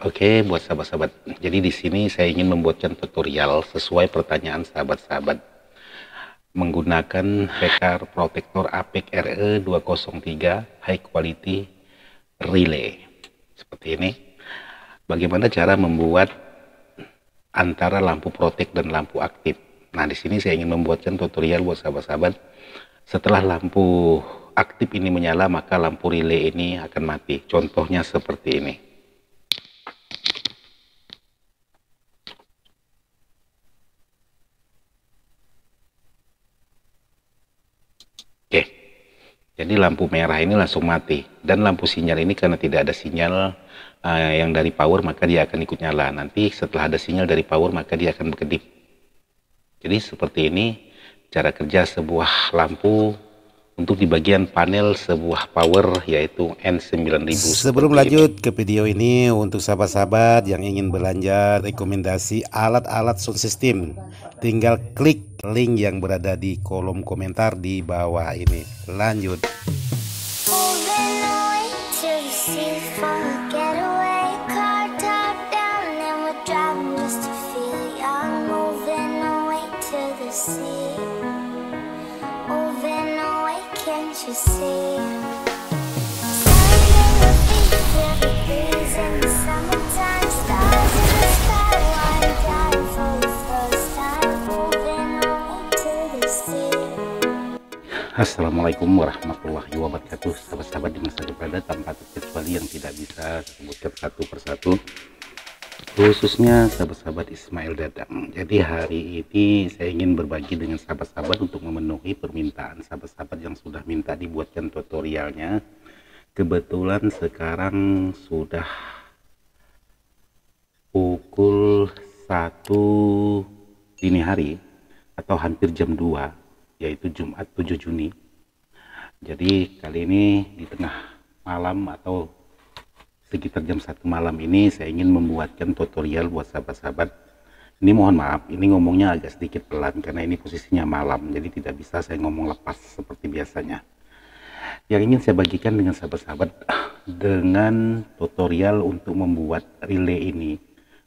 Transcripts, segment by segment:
Oke, buat sahabat-sahabat. Jadi di sini saya ingin membuatkan tutorial sesuai pertanyaan sahabat-sahabat menggunakan Pekar Protector APEC RE203 High Quality Relay. Seperti ini. Bagaimana cara membuat antara lampu protek dan lampu aktif. Nah, di sini saya ingin membuatkan tutorial buat sahabat-sahabat. Setelah lampu aktif ini menyala, maka lampu relay ini akan mati. Contohnya seperti ini. Oke, jadi lampu merah ini langsung mati, dan lampu sinyal ini karena tidak ada sinyal yang dari power, maka dia akan ikut nyala. Nanti setelah ada sinyal dari power, maka dia akan berkedip. Jadi seperti ini cara kerja sebuah lampu untuk di bagian panel sebuah power, yaitu N9000. Sebelum lanjut ke video ini, untuk sahabat-sahabat yang ingin belanja rekomendasi alat-alat sound system, tinggal klik link yang berada di kolom komentar di bawah ini. Lanjut. Assalamualaikum warahmatullahi wabarakatuh. Sahabat-sahabat di masa berada tanpa terkecuali yang tidak bisa disebutkan satu persatu, khususnya sahabat-sahabat Ismail Dadang. Jadi hari ini saya ingin berbagi dengan sahabat-sahabat untuk memenuhi permintaan sahabat-sahabat yang sudah minta dibuatkan tutorialnya. Kebetulan sekarang sudah pukul 1 dini hari atau hampir jam 2, yaitu Jumat 7 Juni. Jadi kali ini di tengah malam atau sekitar jam 1 malam ini saya ingin membuatkan tutorial buat sahabat-sahabat. Ini mohon maaf, ini ngomongnya agak sedikit pelan karena ini posisinya malam, jadi tidak bisa saya ngomong lepas seperti biasanya. Yang ingin saya bagikan dengan sahabat-sahabat dengan tutorial untuk membuat relay ini,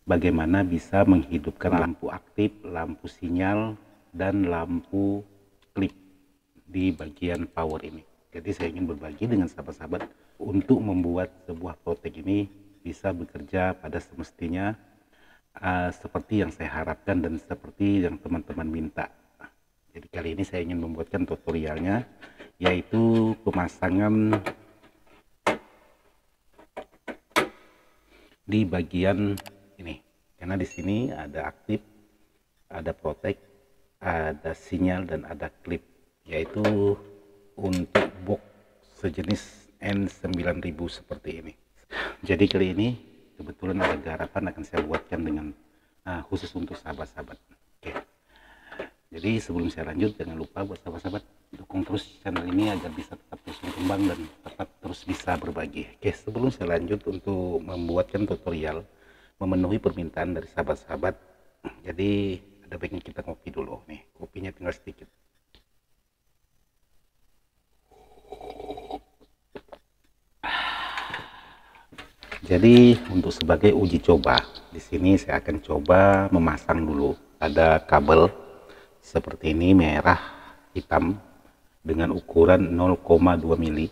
bagaimana bisa menghidupkan lampu aktif, lampu sinyal, dan lampu klip di bagian power ini. Jadi saya ingin berbagi dengan sahabat-sahabat untuk membuat sebuah protek ini bisa bekerja pada semestinya seperti yang saya harapkan dan seperti yang teman-teman minta. Jadi kali ini saya ingin membuatkan tutorialnya, yaitu pemasangan di bagian ini. Karena di sini ada aktif, ada protek, ada sinyal, dan ada klip, yaitu untuk box sejenis N9000 seperti ini. Jadi kali ini kebetulan ada garapan akan saya buatkan dengan khusus untuk sahabat-sahabat. Oke. Jadi sebelum saya lanjut, jangan lupa buat sahabat-sahabat dukung terus channel ini agar bisa tetap terus berkembang dan tetap terus bisa berbagi. Oke, sebelum saya lanjut untuk membuatkan tutorial memenuhi permintaan dari sahabat-sahabat, jadi ada baiknya kita ngopi dulu nih. Kopinya tinggal sedikit. Jadi untuk sebagai uji coba, di sini saya akan coba memasang dulu. Ada kabel seperti ini, merah hitam dengan ukuran 0,2 mili.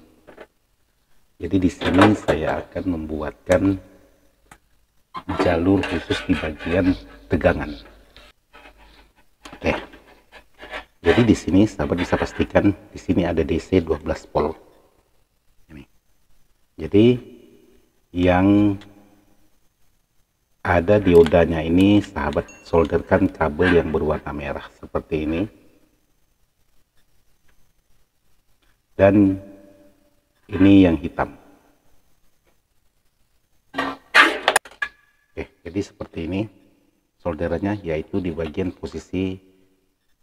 Jadi di sini saya akan membuatkan jalur khusus di bagian tegangan. Oke. Jadi di sini sahabat bisa pastikan di sini ada DC 12 volt. Ini. Jadi yang ada diodanya ini sahabat solderkan kabel yang berwarna merah seperti ini. Dan ini yang hitam. Oke, jadi seperti ini solderannya, yaitu di bagian posisi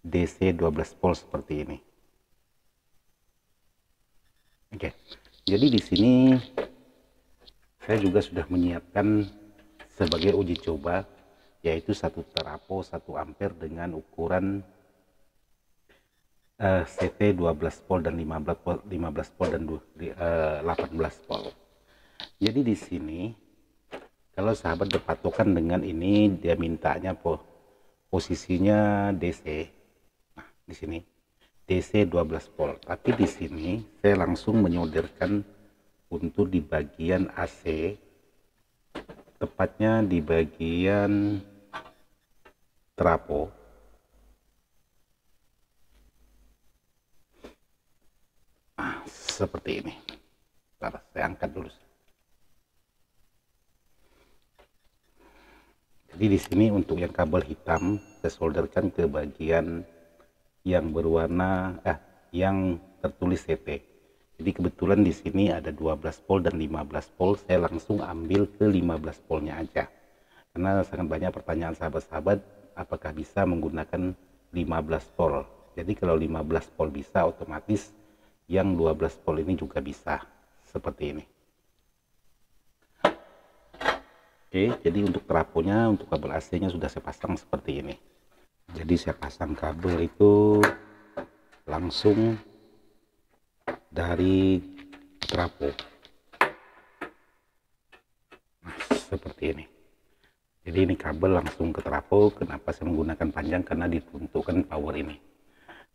DC 12 volt seperti ini. Oke, jadi di sini saya juga sudah menyiapkan sebagai uji coba, yaitu satu terapo 1 ampere dengan ukuran CT 12 volt dan 15 volt dan 18 volt. Jadi di sini Kalau sahabat berpatokan dengan ini, dia mintanya posisinya DC. Nah, di sini DC 12 volt. Tapi di sini saya langsung menyolderkan untuk di bagian AC, tepatnya di bagian trafo. Seperti ini. Bentar, saya angkat dulu. Jadi di sini untuk yang kabel hitam saya solderkan ke bagian yang berwarna yang tertulis CT. Jadi kebetulan di sini ada 12 volt dan 15 volt, saya langsung ambil ke 15 voltnya aja. Karena sangat banyak pertanyaan sahabat-sahabat apakah bisa menggunakan 15 volt. Jadi kalau 15 volt bisa, otomatis yang 12 volt ini juga bisa. Seperti ini. Oke, jadi untuk trafonya, untuk kabel AC-nya sudah saya pasang seperti ini. Jadi saya pasang kabel itu langsung dari trafo. Nah, seperti ini. Jadi ini kabel langsung ke trafo. Kenapa saya menggunakan panjang? Karena diperuntukkan power ini.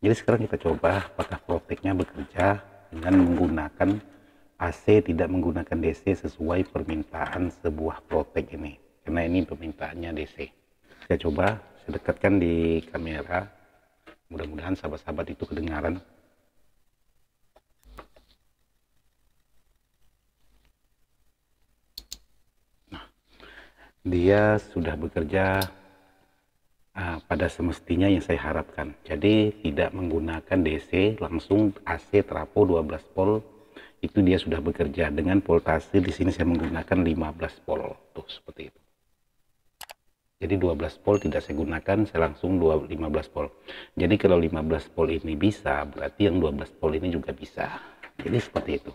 Jadi sekarang kita coba apakah proteknya bekerja dengan menggunakan AC, tidak menggunakan DC sesuai permintaan sebuah protek ini. Karena ini permintaannya DC. Saya coba, saya dekatkan di kamera. Mudah-mudahan sahabat-sahabat itu kedengaran. Nah, dia sudah bekerja pada semestinya yang saya harapkan. Jadi tidak menggunakan DC, langsung AC trafo 12 volt. Itu dia sudah bekerja dengan voltase. Di sini saya menggunakan 15 volt. Tuh, seperti itu. Jadi 12 volt tidak saya gunakan, saya langsung 15 volt. Jadi kalau 15 volt ini bisa, berarti yang 12 volt ini juga bisa. Jadi seperti itu.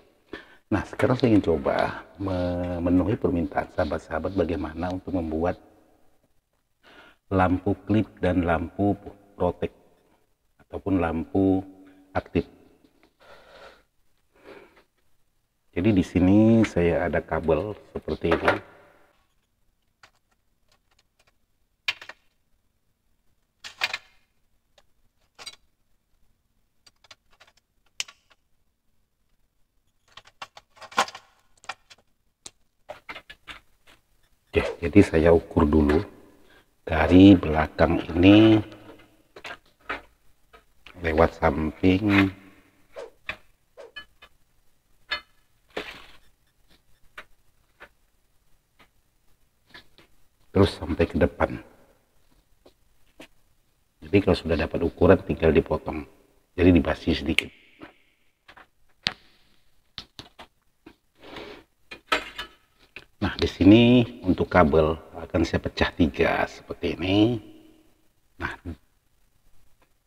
Nah, sekarang saya ingin coba memenuhi permintaan sahabat-sahabat bagaimana untuk membuat lampu klip dan lampu protek ataupun lampu aktif. Jadi di sini saya ada kabel seperti ini. Oke, jadi saya ukur dulu dari belakang ini lewat samping terus sampai ke depan. Jadi kalau sudah dapat ukuran tinggal dipotong, jadi dibasi sedikit. Nah, di sini untuk kabel akan saya pecah 3 seperti ini. Nah,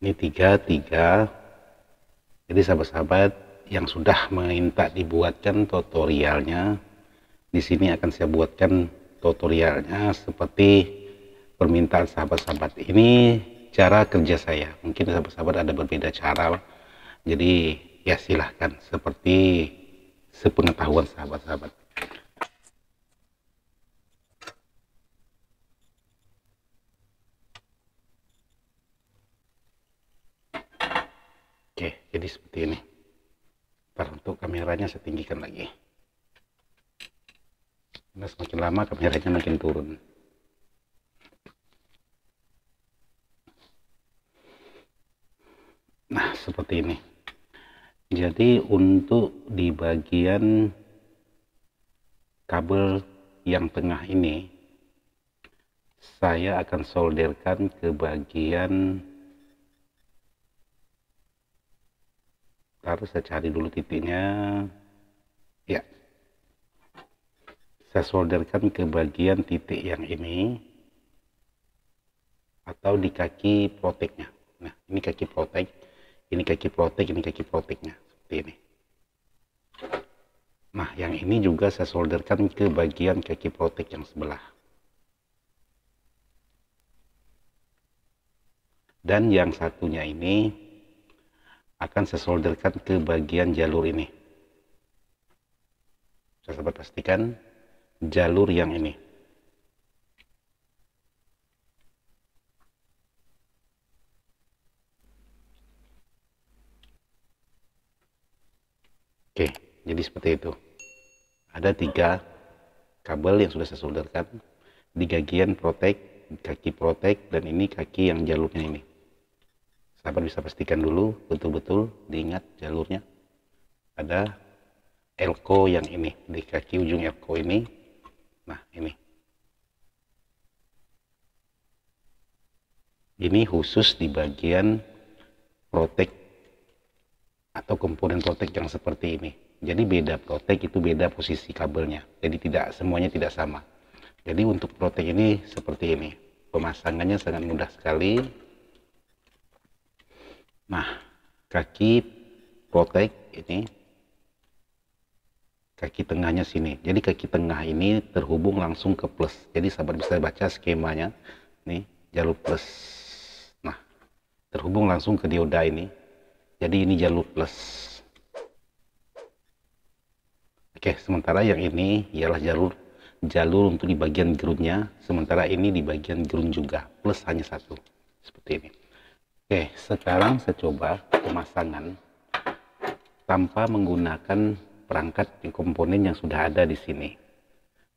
ini 3. Jadi sahabat-sahabat yang sudah minta dibuatkan tutorialnya, di sini akan saya buatkan tutorialnya seperti permintaan sahabat-sahabat. Ini cara kerja saya. Mungkin sahabat-sahabat ada berbeda cara. Jadi ya silahkan seperti sepengetahuan sahabat-sahabat. Oke, jadi seperti ini. Untuk kameranya saya tinggikan lagi. Karena semakin lama kameranya makin turun. Nah, seperti ini. Jadi untuk di bagian kabel yang tengah ini, saya akan solderkan ke bagian, harus saya cari dulu titiknya. Ya, saya solderkan ke bagian titik yang ini atau di kaki proteknya. Nah, ini kaki protek, ini kaki protek, ini kaki proteknya seperti ini. Nah, yang ini juga saya solderkan ke bagian kaki protek yang sebelah. Dan yang satunya ini akan saya solderkan ke bagian jalur ini. Saya sempat pastikan jalur yang ini. Oke, jadi seperti itu. Ada 3 kabel yang sudah saya solderkan di bagian protek, kaki protek, dan ini kaki yang jalurnya ini. Sahabat bisa pastikan dulu betul-betul diingat jalurnya. Ada elko yang ini di kaki ujung elko ini. Nah, ini khusus di bagian protek atau komponen protek yang seperti ini. Jadi beda protek itu beda posisi kabelnya. Jadi tidak semuanya tidak sama. Jadi untuk protek ini seperti ini. Pemasangannya sangat mudah sekali. Nah, kaki protek ini, kaki tengahnya sini. Jadi kaki tengah ini terhubung langsung ke plus. Jadi sahabat bisa baca skemanya. Nih, jalur plus. Nah, terhubung langsung ke dioda ini. Jadi ini jalur plus. Oke, sementara yang ini ialah jalur untuk di bagian groundnya, sementara ini di bagian ground juga, plus hanya satu, seperti ini. Oke, sekarang saya coba pemasangan tanpa menggunakan perangkat komponen yang sudah ada di sini.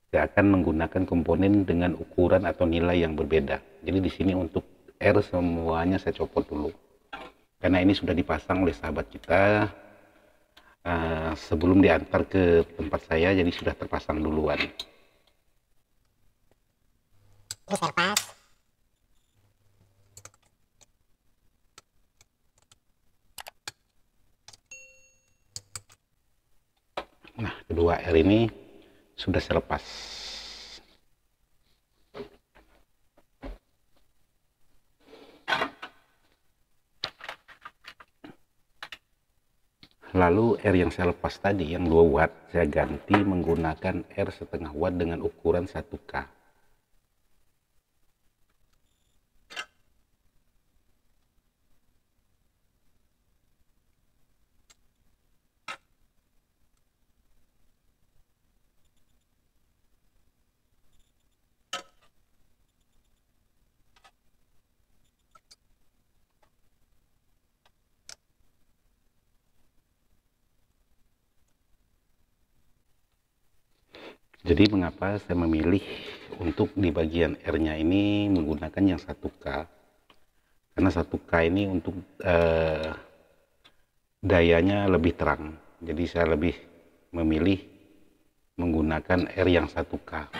Saya akan menggunakan komponen dengan ukuran atau nilai yang berbeda. Jadi di sini untuk R semuanya saya copot dulu, karena ini sudah dipasang oleh sahabat kita sebelum diantar ke tempat saya, jadi sudah terpasang duluan. Nah, kedua R ini sudah saya lepas. Lalu R yang saya lepas tadi yang 2 watt saya ganti menggunakan R setengah watt dengan ukuran 1K. Jadi mengapa saya memilih untuk di bagian R-nya ini menggunakan yang 1K? Karena 1K ini untuk dayanya lebih terang. Jadi saya lebih memilih menggunakan R yang 1K.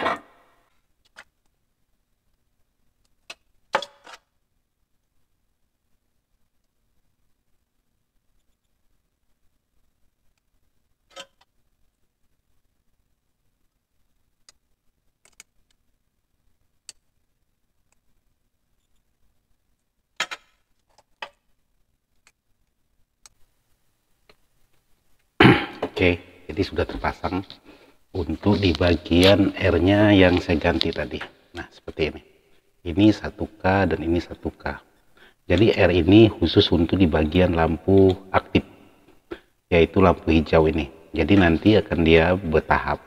Oke, jadi sudah terpasang untuk di bagian R-nya yang saya ganti tadi. Nah, seperti ini. Ini 1K dan ini 1K. Jadi R ini khusus untuk di bagian lampu aktif, yaitu lampu hijau ini. Jadi nanti akan dia bertahap.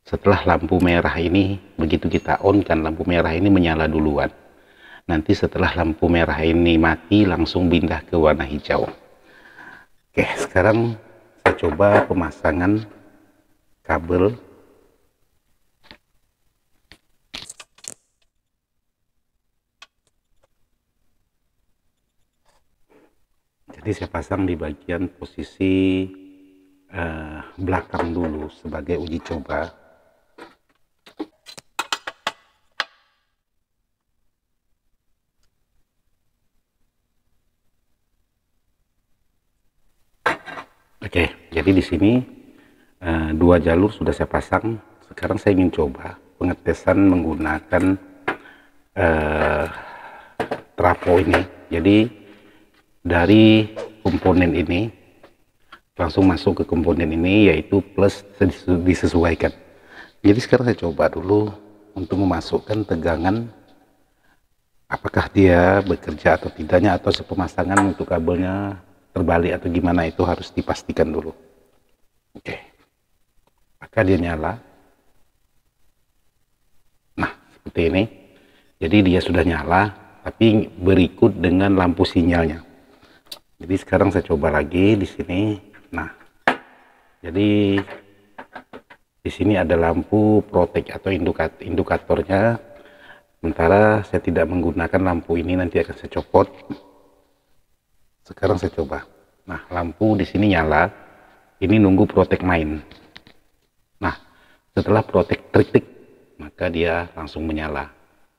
Setelah lampu merah ini, begitu kita on kan, lampu merah ini menyala duluan. Nanti setelah lampu merah ini mati, langsung pindah ke warna hijau. Oke, sekarang saya coba pemasangan kabel. Jadi saya pasang di bagian posisi belakang dulu sebagai uji coba. Oke, jadi di sini 2 jalur sudah saya pasang. Sekarang saya ingin coba pengetesan menggunakan trafo ini. Jadi dari komponen ini langsung masuk ke komponen ini, yaitu plus disesuaikan. Jadi sekarang saya coba dulu untuk memasukkan tegangan, apakah dia bekerja atau tidaknya, atau sepemasangan untuk kabelnya terbalik atau gimana, itu harus dipastikan dulu. Oke, maka dia nyala. Nah, seperti ini. Jadi dia sudah nyala, tapi berikut dengan lampu sinyalnya. Jadi sekarang saya coba lagi di sini. Nah, Jadi di sini ada lampu protek atau indikatornya. Sementara saya tidak menggunakan lampu ini, nanti akan saya copot. Sekarang saya coba. Nah, lampu di sini nyala. Ini nunggu protek main. Nah, setelah protek trik, maka dia langsung menyala.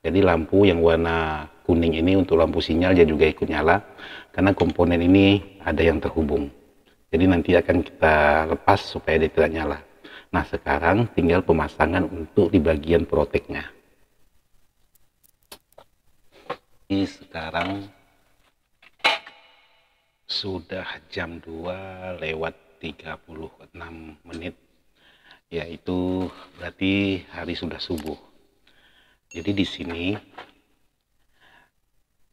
Jadi lampu yang warna kuning ini untuk lampu sinyal dia juga ikut nyala, karena komponen ini ada yang terhubung. Jadi nanti akan kita lepas supaya dia tidak nyala. Nah, sekarang tinggal pemasangan untuk di bagian proteknya. Ini sekarang sudah jam 2 lewat 36 menit, yaitu berarti hari sudah subuh. Jadi di sini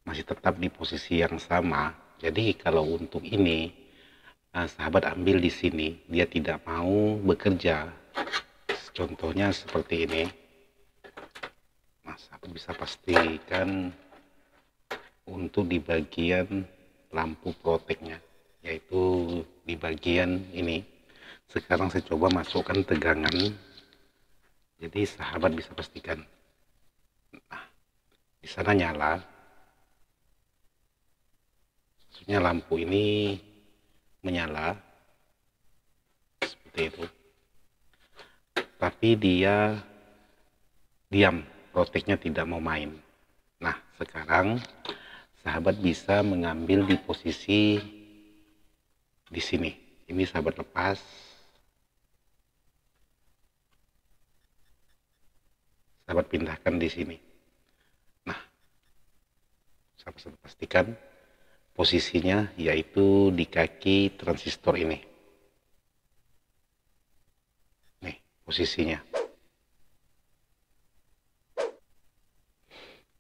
masih tetap di posisi yang sama. Jadi kalau untuk ini, sahabat ambil di sini, dia tidak mau bekerja. Contohnya seperti ini. Nah, sahabat bisa pastikan untuk di bagian lampu proteknya, yaitu di bagian ini. Sekarang saya coba masukkan tegangan. Jadi sahabat bisa pastikan. Nah, di sana nyala. Maksudnya lampu ini menyala seperti itu, tapi dia diam, proteknya tidak mau main. Nah, sekarang sahabat bisa mengambil di posisi di sini. Ini sahabat lepas, sahabat pindahkan di sini. Nah, sahabat pastikan posisinya yaitu di kaki transistor ini. Nih posisinya.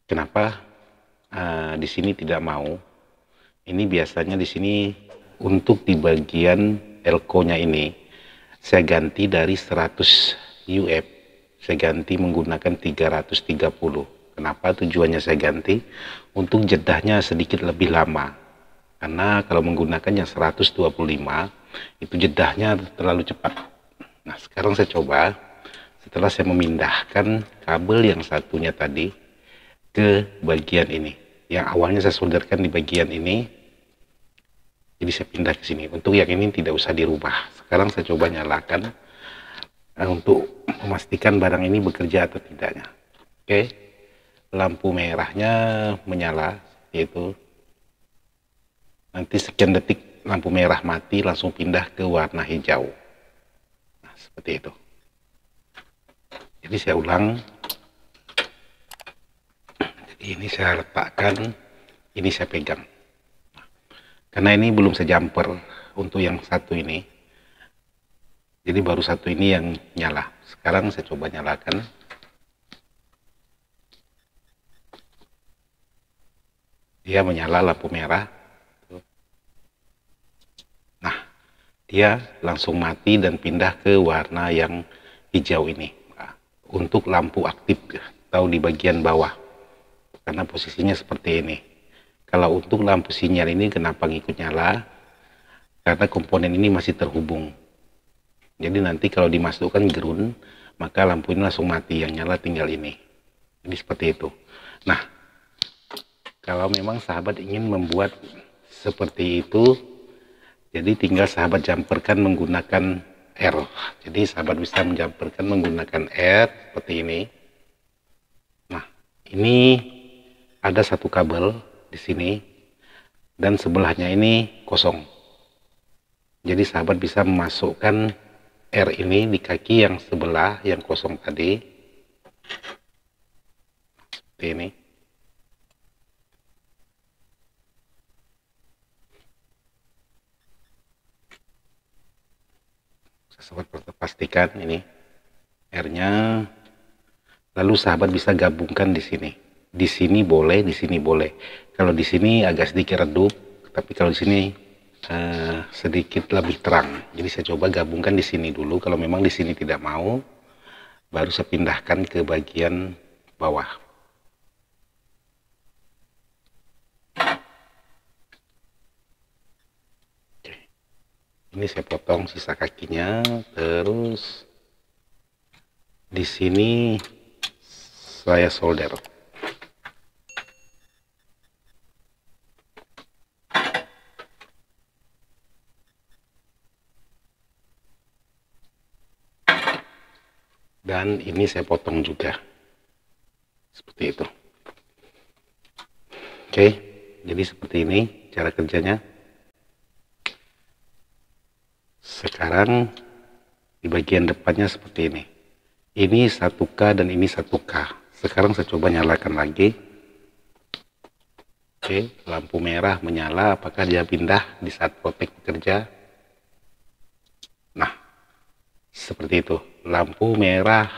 Kenapa di sini tidak mau? Ini biasanya di sini untuk di bagian elko-nya ini saya ganti dari 100 UF, saya ganti menggunakan 330. Kenapa tujuannya saya ganti? Untuk jedahnya sedikit lebih lama. Karena kalau menggunakan yang 125 itu jedahnya terlalu cepat. Nah, sekarang saya coba setelah saya memindahkan kabel yang satunya tadi ke bagian ini. Yang awalnya saya solderkan di bagian ini, jadi saya pindah ke sini. Untuk yang ini tidak usah dirubah. Sekarang saya coba nyalakan untuk memastikan barang ini bekerja atau tidaknya. Oke, lampu merahnya menyala, yaitu nanti sekian detik lampu merah mati, langsung pindah ke warna hijau. Nah, seperti itu. Jadi saya ulang. Jadi ini saya letakkan, ini saya pegang. Karena ini belum saya jumper untuk yang satu ini. Jadi baru satu ini yang nyala. Sekarang saya coba nyalakan. Dia menyala lampu merah. Nah, dia langsung mati dan pindah ke warna yang hijau ini. Nah, untuk lampu aktif atau di bagian bawah. Karena posisinya seperti ini. Kalau untuk lampu sinyal ini kenapa ngikut nyala? Karena komponen ini masih terhubung. Jadi nanti kalau dimasukkan ground, maka lampu ini langsung mati, yang nyala tinggal ini. Jadi seperti itu. Nah, kalau memang sahabat ingin membuat seperti itu, jadi tinggal sahabat jumperkan menggunakan R. Jadi sahabat bisa menjumperkan menggunakan R seperti ini. Nah, ini ada satu kabel di sini dan sebelahnya ini kosong. Jadi sahabat bisa memasukkan R ini di kaki yang sebelah yang kosong tadi. Seperti ini. Sahabat pastikan ini R-nya. Lalu sahabat bisa gabungkan di sini. Di sini boleh, di sini boleh. Kalau di sini agak sedikit redup, tapi kalau di sini sedikit lebih terang. Jadi saya coba gabungkan di sini dulu. Kalau memang di sini tidak mau, baru saya pindahkan ke bagian bawah. Oke. Ini saya potong sisa kakinya, terus di sini saya solder. Dan ini saya potong juga. Seperti itu. Oke, jadi seperti ini cara kerjanya. Sekarang di bagian depannya seperti ini. Ini 1K dan ini 1K. Sekarang saya coba nyalakan lagi. Oke, lampu merah menyala. Apakah dia pindah di saat protek bekerja? Nah, seperti itu. Lampu merah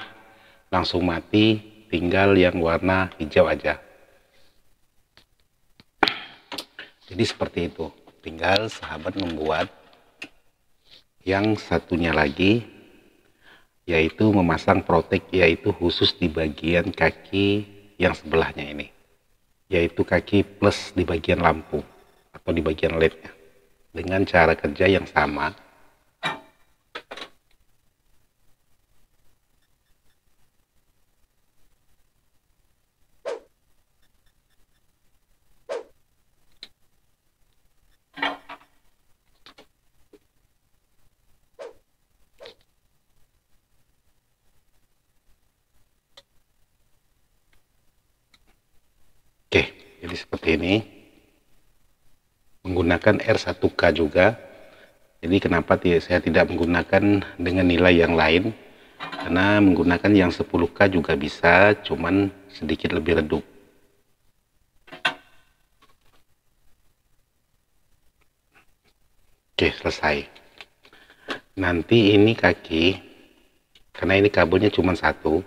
langsung mati, tinggal yang warna hijau aja. Jadi seperti itu. Tinggal sahabat membuat yang satunya lagi, yaitu memasang protek, yaitu khusus di bagian kaki yang sebelahnya ini, yaitu kaki plus di bagian lampu atau di bagian LED-nya, dengan cara kerja yang sama. Oke, jadi seperti ini. Menggunakan R1K juga. Jadi kenapa saya tidak menggunakan dengan nilai yang lain? Karena menggunakan yang 10K juga bisa, cuman sedikit lebih redup. Oke, selesai. Nanti ini kaki, karena ini kabelnya cuma satu,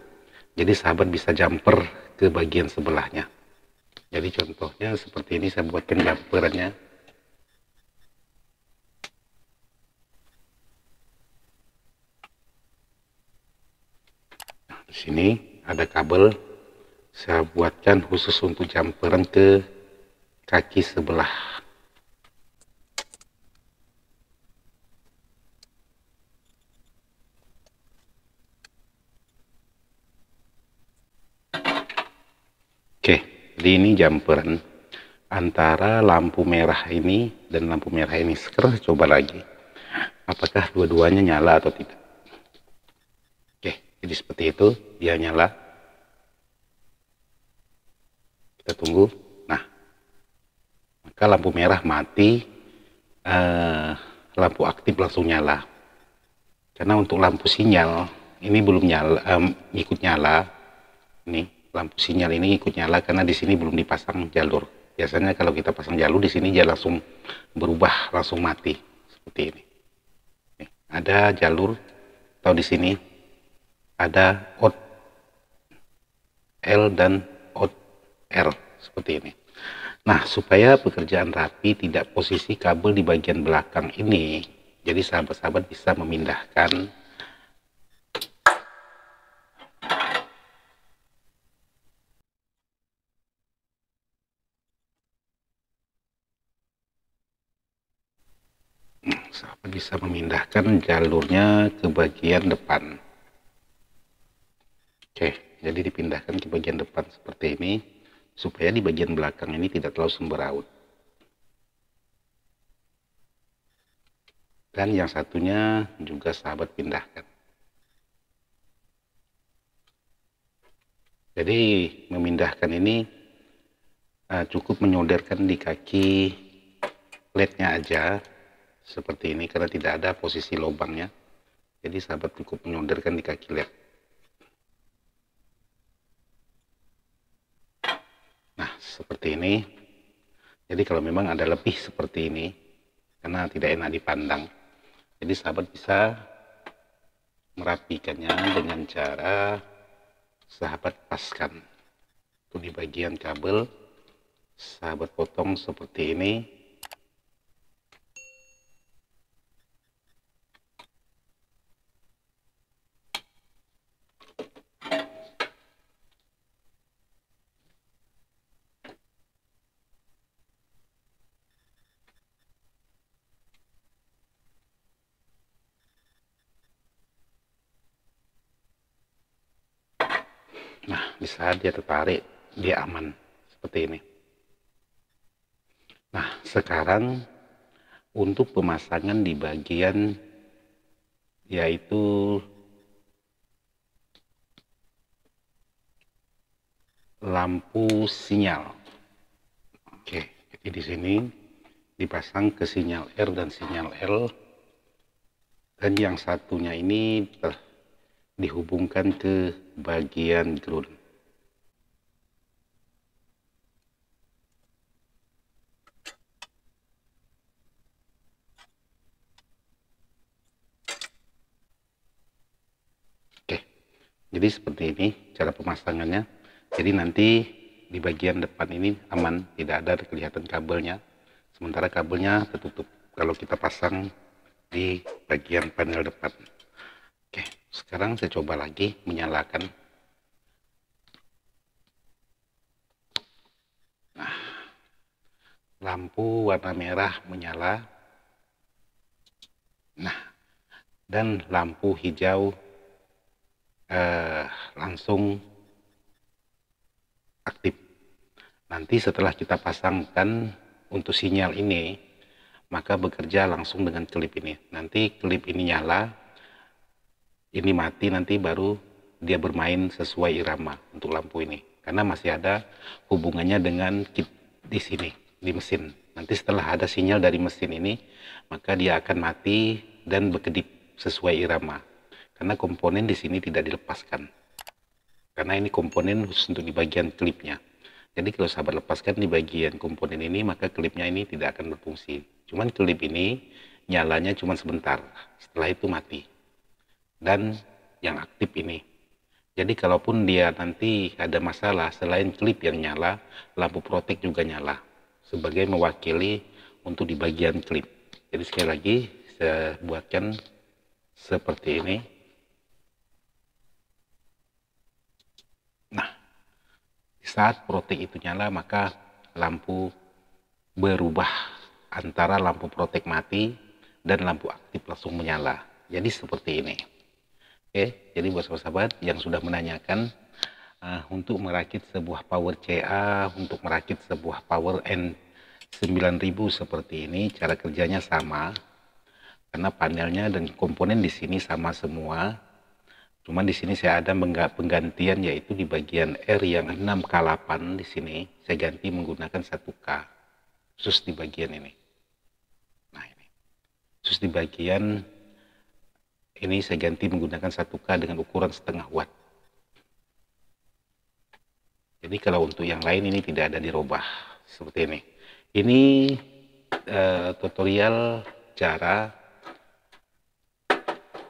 jadi sahabat bisa jumper ke bagian sebelahnya. Jadi contohnya seperti ini, saya buatkan jumpernya. Di sini ada kabel, saya buatkan khusus untuk jumperan ke kaki sebelah. Oke, jadi ini jumperan antara lampu merah ini dan lampu merah ini. Sekarang saya coba lagi, apakah dua-duanya nyala atau tidak. Oke, jadi seperti itu, dia nyala. Kita tunggu. Nah, maka lampu merah mati, lampu aktif langsung nyala. Karena untuk lampu sinyal ini belum nyala, ikut nyala. Ini lampu sinyal ini ikut nyala karena di sini belum dipasang jalur. Biasanya kalau kita pasang jalur di sini dia langsung berubah, langsung mati seperti ini. Ada jalur, atau di sini ada out L dan out R seperti ini. Nah, supaya pekerjaan rapi, tidak posisi kabel di bagian belakang ini, jadi sahabat-sahabat bisa memindahkan jalurnya ke bagian depan. Oke, jadi dipindahkan ke bagian depan seperti ini, supaya di bagian belakang ini tidak terlalu sembraut. Dan yang satunya juga sahabat pindahkan. Jadi memindahkan ini cukup menyolderkan di kaki LED-nya aja seperti ini, karena tidak ada posisi lubangnya. Jadi sahabat cukup menyolderkan di kaki LED. Nah, seperti ini. Jadi kalau memang ada lebih seperti ini, karena tidak enak dipandang, jadi sahabat bisa merapikannya dengan cara sahabat paskan. Itu di bagian kabel, sahabat potong seperti ini. Nah, di saat dia tertarik, dia aman seperti ini. Nah, sekarang untuk pemasangan di bagian yaitu lampu sinyal. Oke, jadi di sini dipasang ke sinyal R dan sinyal L, dan yang satunya ini dihubungkan ke bagian ground. Oke, jadi seperti ini cara pemasangannya. Jadi nanti di bagian depan ini aman, tidak ada kelihatan kabelnya, sementara kabelnya tertutup kalau kita pasang di bagian panel depan. Oke, sekarang saya coba lagi menyalakan. Nah, lampu warna merah menyala. Nah, dan lampu hijau langsung aktif. Nanti setelah kita pasangkan untuk sinyal ini, maka bekerja langsung dengan klip ini. Nanti klip ini nyala, ini mati, nanti baru dia bermain sesuai irama untuk lampu ini. Karena masih ada hubungannya dengan kit di sini, di mesin. Nanti setelah ada sinyal dari mesin ini, maka dia akan mati dan berkedip sesuai irama. Karena komponen di sini tidak dilepaskan. Karena ini komponen khusus untuk di bagian klipnya. Jadi kalau sahabat lepaskan di bagian komponen ini, maka klipnya ini tidak akan berfungsi. Cuman klip ini nyalanya cuma sebentar, setelah itu mati. Dan yang aktif ini. Jadi kalaupun dia nanti ada masalah, selain klip yang nyala, lampu protek juga nyala. Sebagai mewakili untuk di bagian klip. Jadi sekali lagi saya buatkan seperti ini. Nah, di saat protek itu nyala, maka lampu berubah antara lampu protek mati dan lampu aktif langsung menyala. Jadi seperti ini. Oke, jadi buat sahabat-sahabat yang sudah menanyakan untuk merakit sebuah power CA, untuk merakit sebuah power N9000 seperti ini, cara kerjanya sama. Karena panelnya dan komponen di sini sama semua. Cuman di sini saya ada penggantian, yaitu di bagian R yang 6K8 di sini saya ganti menggunakan 1K khusus di bagian ini. Nah, ini khusus di bagian ini saya ganti menggunakan 1K dengan ukuran setengah watt. Jadi kalau untuk yang lain ini tidak ada dirubah seperti ini. Ini tutorial cara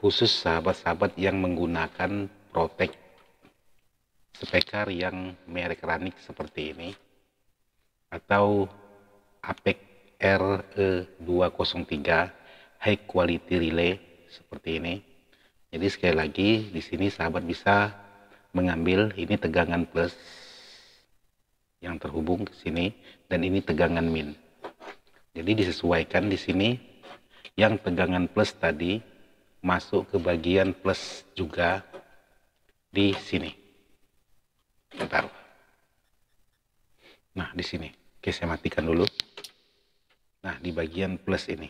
khusus sahabat-sahabat yang menggunakan protek speaker yang merek Ranik seperti ini, atau APEC RE203 High Quality Relay seperti ini. Jadi sekali lagi di sini sahabat bisa mengambil ini tegangan plus yang terhubung ke sini, dan ini tegangan min. Jadi disesuaikan di sini yang tegangan plus tadi masuk ke bagian plus juga di sini. Bentar. Nah, di sini. Oke, saya matikan dulu. Nah, di bagian plus ini.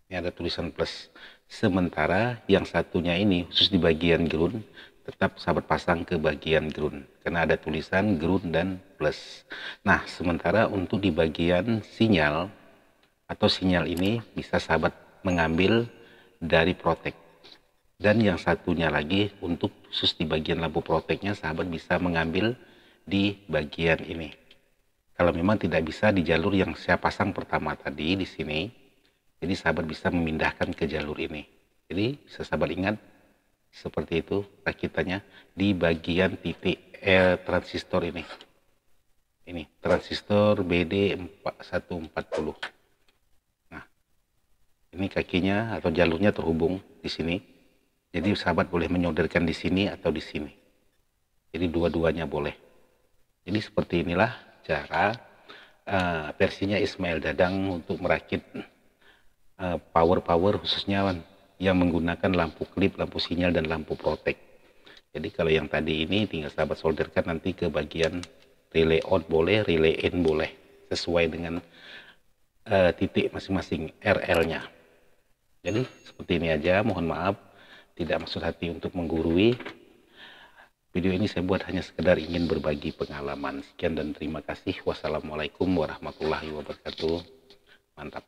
Ini ada tulisan plus. Sementara yang satunya ini khusus di bagian ground, tetap sahabat pasang ke bagian ground karena ada tulisan ground dan plus. Nah, sementara untuk di bagian sinyal atau sinyal ini bisa sahabat mengambil dari protek, dan yang satunya lagi untuk khusus di bagian lampu proteknya sahabat bisa mengambil di bagian ini. Kalau memang tidak bisa di jalur yang saya pasang pertama tadi di sini, jadi sahabat bisa memindahkan ke jalur ini. Jadi sahabat ingat seperti itu rakitannya di bagian titik transistor ini. Ini transistor BD140. Nah, ini kakinya atau jalurnya terhubung di sini. Jadi sahabat boleh menyolderkan di sini atau di sini. Jadi dua-duanya boleh. Jadi seperti inilah cara versinya Ismail Dadang untuk merakit power khususnya yang menggunakan lampu klip, lampu sinyal, dan lampu protek. Jadi kalau yang tadi ini tinggal sahabat solderkan nanti ke bagian relay on boleh, relay in boleh, sesuai dengan titik masing-masing RL-nya. Jadi seperti ini aja, mohon maaf tidak maksud hati untuk menggurui. Video ini saya buat hanya sekedar ingin berbagi pengalaman. Sekian dan terima kasih. Wassalamualaikum warahmatullahi wabarakatuh. Mantap.